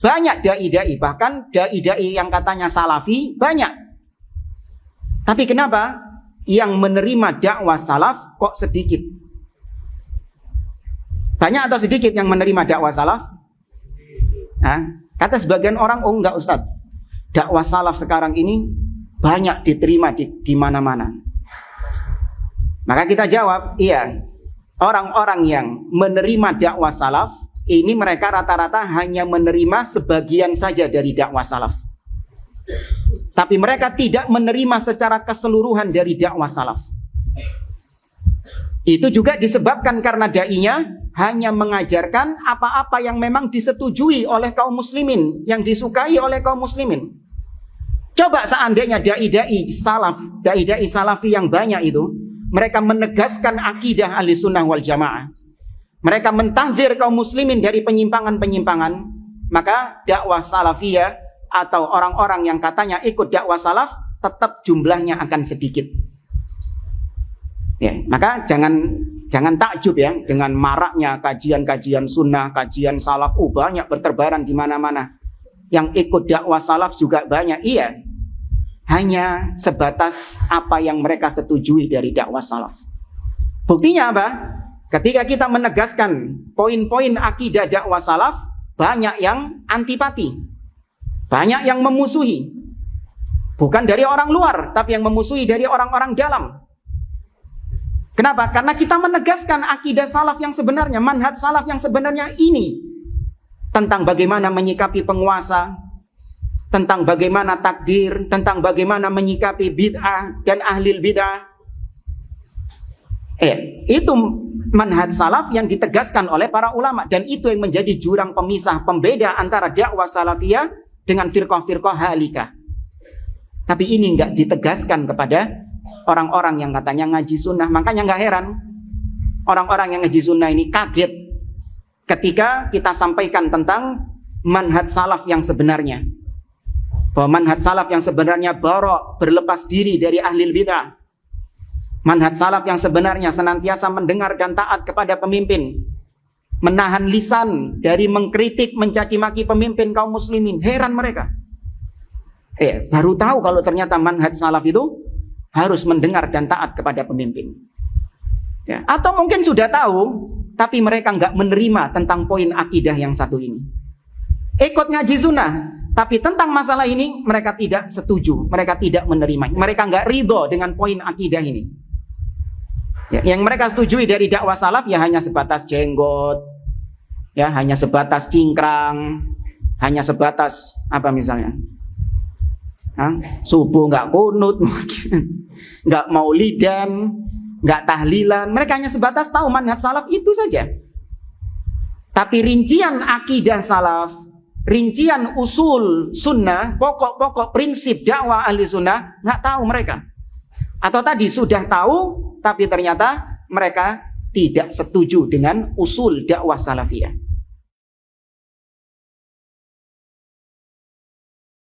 Banyak dai-dai, bahkan dai-dai yang katanya salafi banyak. Tapi kenapa yang menerima dakwah salaf kok sedikit? Banyak atau sedikit yang menerima dakwah salaf? Kata sebagian orang, oh enggak Ustadz, dakwah salaf sekarang ini banyak diterima di mana-mana. Maka kita jawab, iya, orang-orang yang menerima dakwah salaf ini mereka rata-rata hanya menerima sebagian saja dari dakwah salaf. Tapi mereka tidak menerima secara keseluruhan dari dakwah salaf. Itu juga disebabkan karena dai-nya hanya mengajarkan apa-apa yang memang disetujui oleh kaum muslimin, yang disukai oleh kaum muslimin. Coba seandainya dai-dai salaf, dai-dai salafi yang banyak itu, mereka menegaskan akidah ahli sunnah wal jamaah, mereka mentahdzir kaum muslimin dari penyimpangan-penyimpangan, maka dakwah salafiyah atau orang-orang yang katanya ikut dakwah salaf tetap jumlahnya akan sedikit. Ya, maka jangan takjub ya dengan maraknya kajian-kajian sunnah, kajian salaf, banyak berterbaran di mana-mana. Yang ikut dakwah salaf juga banyak, iya. Hanya sebatas apa yang mereka setujui dari dakwah salaf. Buktinya apa? Ketika kita menegaskan poin-poin akidah dakwah salaf, banyak yang antipati, banyak yang memusuhi. Bukan dari orang luar, tapi yang memusuhi dari orang-orang dalam. Kenapa? Karena kita menegaskan akidah salaf yang sebenarnya, manhaj salaf yang sebenarnya ini. Tentang bagaimana menyikapi penguasa, tentang bagaimana takdir, tentang bagaimana menyikapi bid'ah dan ahlil bid'ah. Itu manhaj salaf yang ditegaskan oleh para ulama, dan itu yang menjadi jurang pemisah, pembeda antara dakwah salafiyah dengan firqah-firqah halikah. Tapi ini enggak ditegaskan kepada orang-orang yang katanya ngaji sunnah. Makanya enggak heran orang-orang yang ngaji sunnah ini kaget ketika kita sampaikan tentang manhaj salaf yang sebenarnya, bahwa manhaj salaf yang sebenarnya bara', berlepas diri dari ahlil bid'ah. Manhaj salaf yang sebenarnya senantiasa mendengar dan taat kepada pemimpin, menahan lisan dari mengkritik, mencaci maki pemimpin kaum muslimin. Heran mereka. Baru tahu kalau ternyata manhaj salaf itu harus mendengar dan taat kepada pemimpin. Ya. Atau mungkin sudah tahu, tapi mereka nggak menerima tentang poin akidah yang satu ini. Ikut ngaji sunnah, tapi tentang masalah ini mereka tidak setuju, mereka tidak menerima, mereka nggak ridho dengan poin akidah ini. Ya, yang mereka setujui dari dakwah salaf ya hanya sebatas jenggot, ya hanya sebatas cingkrang, hanya sebatas apa misalnya, subuh nggak kunut, nggak maulidan, nggak tahlilan. Mereka hanya sebatas tahu manhaj salaf itu saja. Tapi rincian akidah salaf, rincian usul sunnah, pokok-pokok prinsip dakwah ahli sunnah, nggak tahu mereka. Atau tadi sudah tahu, tapi ternyata mereka tidak setuju dengan usul dakwah salafiyah.